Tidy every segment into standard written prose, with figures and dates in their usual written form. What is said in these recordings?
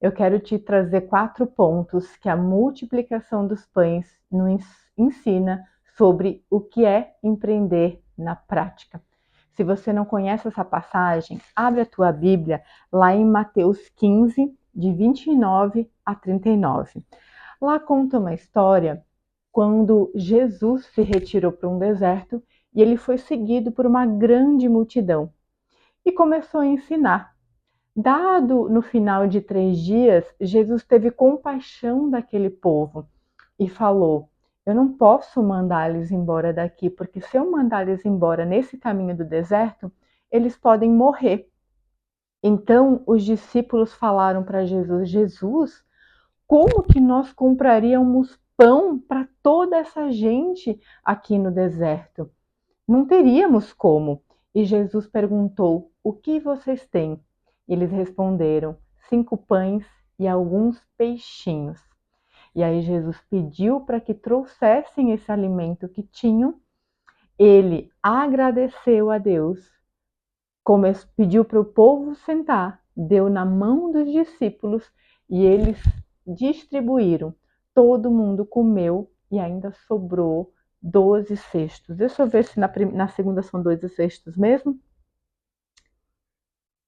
eu quero te trazer 4 pontos que a multiplicação dos pães nos ensina sobre o que é empreender na prática. Se você não conhece essa passagem, abre a tua Bíblia lá em Mateus 15, de 29 a 39. Lá conta uma história quando Jesus se retirou para um deserto e ele foi seguido por uma grande multidão e começou a ensinar. Dado no final de 3 dias, Jesus teve compaixão daquele povo e falou: eu não posso mandá-los embora daqui, porque se eu mandar-los embora nesse caminho do deserto, eles podem morrer. Então os discípulos falaram para Jesus: Jesus, como que nós compraríamos pão para toda essa gente aqui no deserto? Não teríamos como. E Jesus perguntou: o que vocês têm? Eles responderam: 5 pães e alguns peixinhos. E aí Jesus pediu para que trouxessem esse alimento que tinham. Ele agradeceu a Deus, pediu para o povo sentar, deu na mão dos discípulos e eles distribuíram. Todo mundo comeu e ainda sobrou 12 cestos. Deixa eu ver se na segunda são 12 cestos mesmo.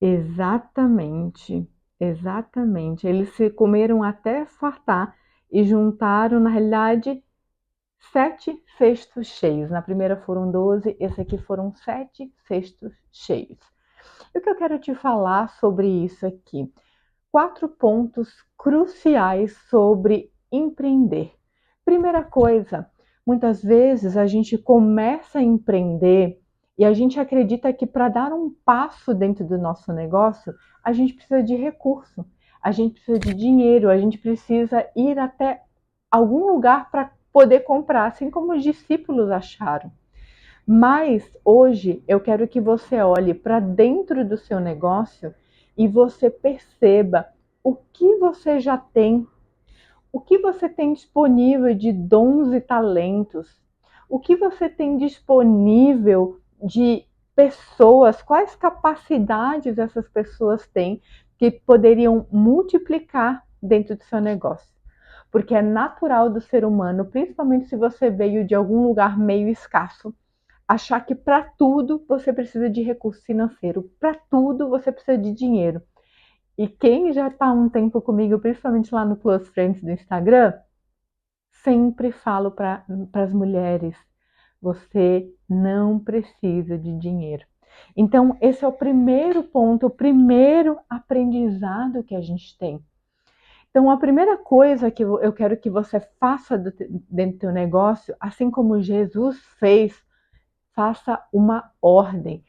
Exatamente, exatamente. Eles se comeram até fartar e juntaram, na realidade, 7 cestos cheios. Na primeira foram 12, esse aqui foram 7 cestos cheios. E o que eu quero te falar sobre isso aqui? 4 pontos cruciais sobre empreender. Primeira coisa, muitas vezes a gente começa a empreender e a gente acredita que para dar um passo dentro do nosso negócio, a gente precisa de recurso, a gente precisa de dinheiro, a gente precisa ir até algum lugar para poder comprar, assim como os discípulos acharam. Mas hoje eu quero que você olhe para dentro do seu negócio e você perceba o que você já tem, o que você tem disponível de dons e talentos, o que você tem disponível de pessoas, quais capacidades essas pessoas têm que poderiam multiplicar dentro do seu negócio. Porque é natural do ser humano, principalmente se você veio de algum lugar meio escasso, achar que para tudo você precisa de recurso financeiro, para tudo você precisa de dinheiro. E quem já está há um tempo comigo, principalmente lá no Plus Friends do Instagram, sempre falo para as mulheres: você não precisa de dinheiro. Então, esse é o primeiro ponto, o primeiro aprendizado que a gente tem. Então, a primeira coisa que eu quero que você faça dentro do teu negócio, assim como Jesus fez, faça uma ordem.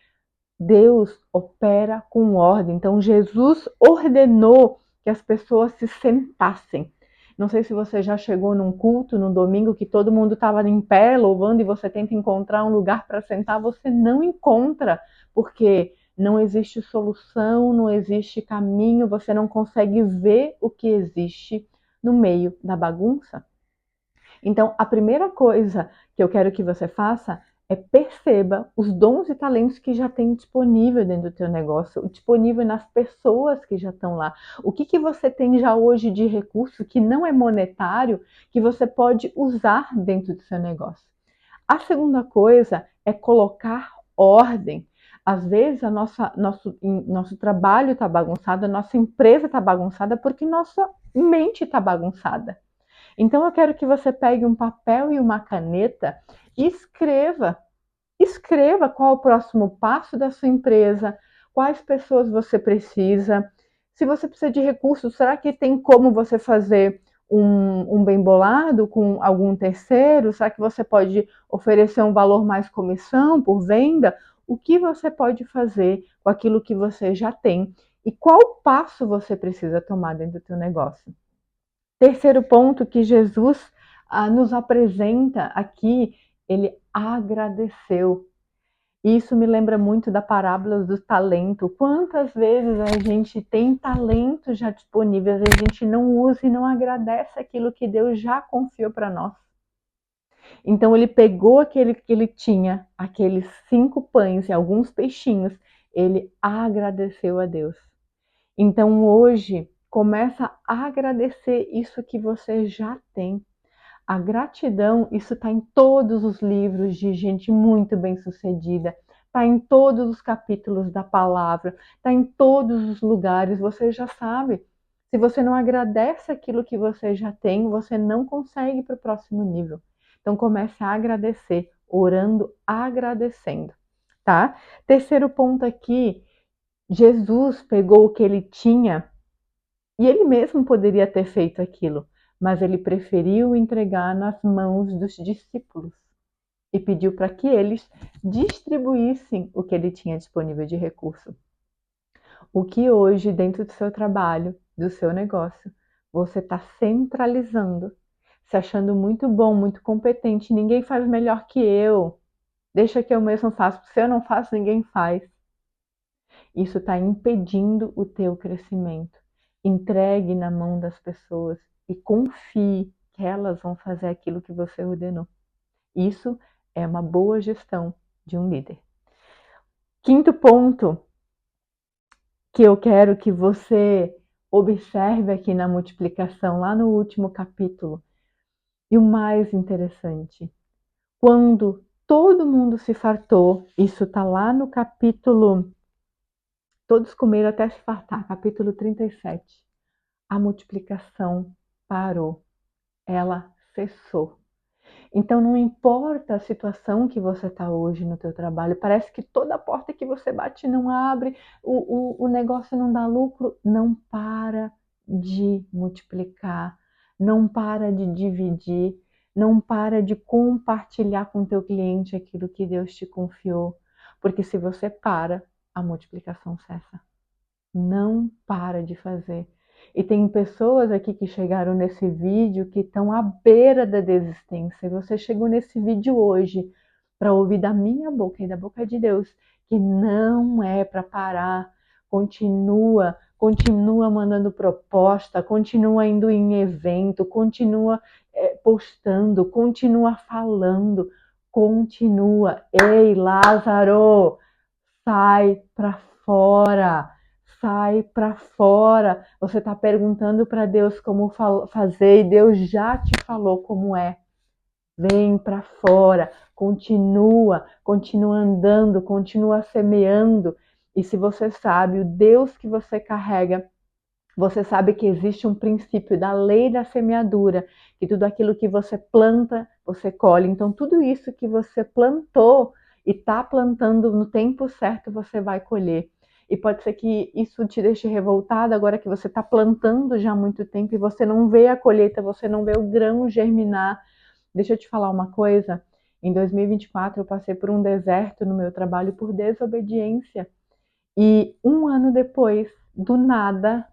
Deus opera com ordem. Então, Jesus ordenou que as pessoas se sentassem. Não sei se você já chegou num culto, num domingo, que todo mundo estava em pé, louvando, e você tenta encontrar um lugar para sentar, você não encontra, porque não existe solução, não existe caminho, você não consegue ver o que existe no meio da bagunça. Então, a primeira coisa que eu quero que você faça é perceba os dons e talentos que já tem disponível dentro do teu negócio, disponível nas pessoas que já estão lá. O que você tem já hoje de recurso que não é monetário, que você pode usar dentro do seu negócio. A segunda coisa é colocar ordem. Às vezes, nosso trabalho está bagunçado, a nossa empresa está bagunçada porque nossa mente está bagunçada. Então eu quero que você pegue um papel e uma caneta e escreva qual é o próximo passo da sua empresa, quais pessoas você precisa, se você precisa de recursos, será que tem como você fazer um bem bolado com algum terceiro? Será que você pode oferecer um valor mais comissão por venda? O que você pode fazer com aquilo que você já tem? E qual passo você precisa tomar dentro do seu negócio? Terceiro ponto que Jesus nos apresenta aqui, ele agradeceu. Isso me lembra muito da parábola do talento. Quantas vezes a gente tem talento já disponível, a gente não usa e não agradece aquilo que Deus já confiou para nós. Então ele pegou aquele que ele tinha, aqueles 5 pães e alguns peixinhos, ele agradeceu a Deus. Então hoje, Começa a agradecer isso que você já tem. A gratidão, isso está em todos os livros de gente muito bem-sucedida, está em todos os capítulos da palavra, está em todos os lugares, você já sabe. Se você não agradece aquilo que você já tem, você não consegue ir para o próximo nível. Então comece a agradecer, orando, agradecendo, tá? Terceiro ponto aqui, Jesus pegou o que ele tinha e ele mesmo poderia ter feito aquilo, mas ele preferiu entregar nas mãos dos discípulos e pediu para que eles distribuíssem o que ele tinha disponível de recurso. O que hoje, dentro do seu trabalho, do seu negócio, você está centralizando, se achando muito bom, muito competente, ninguém faz melhor que eu, deixa que eu mesmo faço, se eu não faço, ninguém faz. Isso está impedindo o teu crescimento. Entregue na mão das pessoas e confie que elas vão fazer aquilo que você ordenou. Isso é uma boa gestão de um líder. Quinto ponto que eu quero que você observe aqui na multiplicação, lá no último capítulo, e o mais interessante, quando todo mundo se fartou, isso está lá no capítulo, todos comeram até se fartar, capítulo 37. A multiplicação parou, ela cessou. Então não importa a situação que você está hoje no teu trabalho, parece que toda porta que você bate não abre, o negócio não dá lucro, não para de multiplicar, não para de dividir, não para de compartilhar com o teu cliente aquilo que Deus te confiou, porque se você para, a multiplicação cessa. Não para de fazer. E tem pessoas aqui que chegaram nesse vídeo que estão à beira da desistência. Você chegou nesse vídeo hoje para ouvir da minha boca e da boca de Deus que não é para parar. Continua, continua mandando proposta, continua indo em evento, continua postando, continua falando, continua. Ei, Lázaro, sai para fora. Sai para fora. Você está perguntando para Deus como fazer e Deus já te falou como é. Vem para fora, continua, continua andando, continua semeando. E se você sabe o Deus que você carrega, você sabe que existe um princípio da lei da semeadura, que tudo aquilo que você planta, você colhe. Então, tudo isso que você plantou e está plantando no tempo certo, você vai colher. E pode ser que isso te deixe revoltado agora que você está plantando já há muito tempo e você não vê a colheita, você não vê o grão germinar. Deixa eu te falar uma coisa. Em 2024, eu passei por um deserto no meu trabalho por desobediência. E um ano depois, do nada,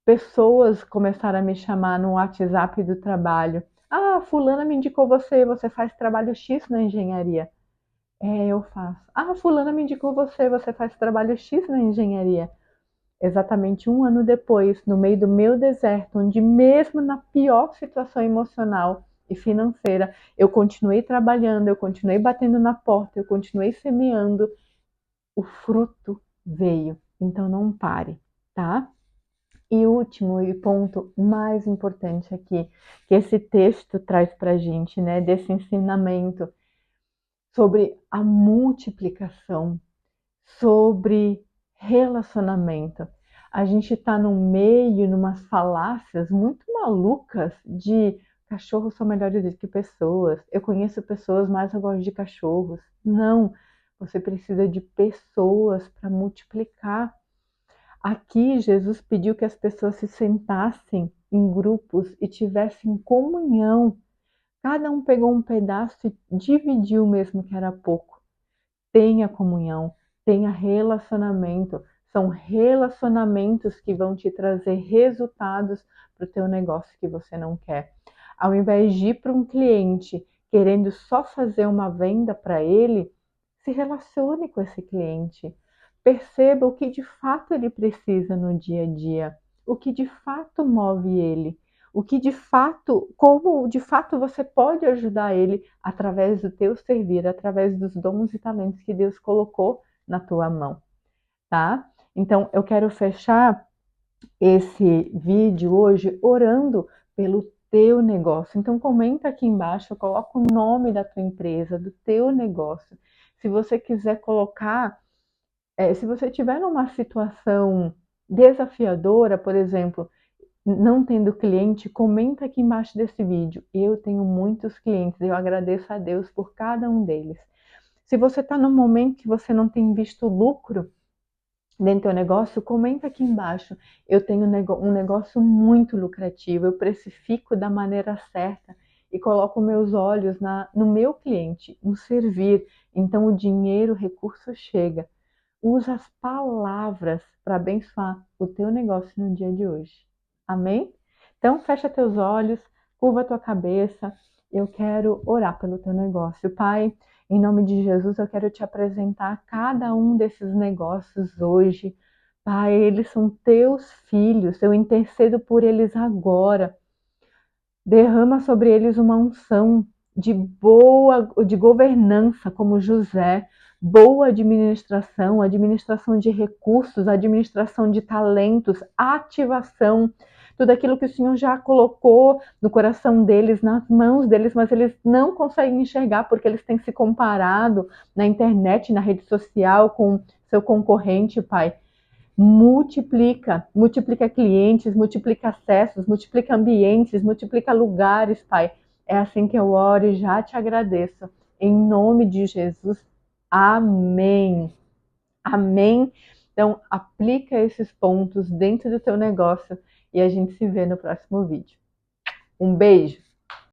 pessoas começaram a me chamar no WhatsApp do trabalho. Ah, fulana me indicou você, você faz trabalho X na engenharia. É, eu faço. Ah, fulana me indicou você, você faz trabalho X na engenharia. Exatamente um ano depois, no meio do meu deserto, onde mesmo na pior situação emocional e financeira, eu continuei trabalhando, eu continuei batendo na porta, eu continuei semeando, o fruto veio. Então não pare, tá? E último e ponto mais importante aqui, que esse texto traz para a gente, né, desse ensinamento sobre a multiplicação, sobre relacionamento. A gente está no meio, numas falácias muito malucas de cachorros são melhores do que pessoas. Eu conheço pessoas, mas eu gosto de cachorros. Não, você precisa de pessoas para multiplicar. Aqui, Jesus pediu que as pessoas se sentassem em grupos e tivessem comunhão. Cada um pegou um pedaço e dividiu mesmo que era pouco. Tenha comunhão, tenha relacionamento. São relacionamentos que vão te trazer resultados para o teu negócio que você não quer. Ao invés de ir para um cliente querendo só fazer uma venda para ele, se relacione com esse cliente. Perceba o que de fato ele precisa no dia a dia, o que de fato move ele, o que de fato, como de fato você pode ajudar ele através do teu servir, através dos dons e talentos que Deus colocou na tua mão, tá? Então, eu quero fechar esse vídeo hoje orando pelo teu negócio. Então comenta aqui embaixo, coloca o nome da tua empresa, do teu negócio. Se você quiser colocar, se você estiver numa situação desafiadora, por exemplo, não tendo cliente, comenta aqui embaixo desse vídeo. Eu tenho muitos clientes, eu agradeço a Deus por cada um deles. Se você está num momento que você não tem visto lucro dentro do teu negócio, comenta aqui embaixo. Eu tenho um negócio muito lucrativo, eu precifico da maneira certa e coloco meus olhos no meu cliente, no servir. Então o dinheiro, o recurso chega. Usa as palavras para abençoar o teu negócio no dia de hoje. Amém? Então fecha teus olhos, curva tua cabeça. Eu quero orar pelo teu negócio. Pai, em nome de Jesus, eu quero te apresentar cada um desses negócios hoje. Pai, eles são teus filhos, eu intercedo por eles agora. Derrama sobre eles uma unção de governança, como José, boa administração, administração de recursos, administração de talentos, ativação, tudo aquilo que o Senhor já colocou no coração deles, nas mãos deles, mas eles não conseguem enxergar porque eles têm se comparado na internet, na rede social com seu concorrente, Pai. Multiplica clientes, multiplica acessos, multiplica ambientes, multiplica lugares, Pai. É assim que eu oro e já te agradeço. Em nome de Jesus. Amém. Amém. Então, aplica esses pontos dentro do teu negócio e a gente se vê no próximo vídeo. Um beijo.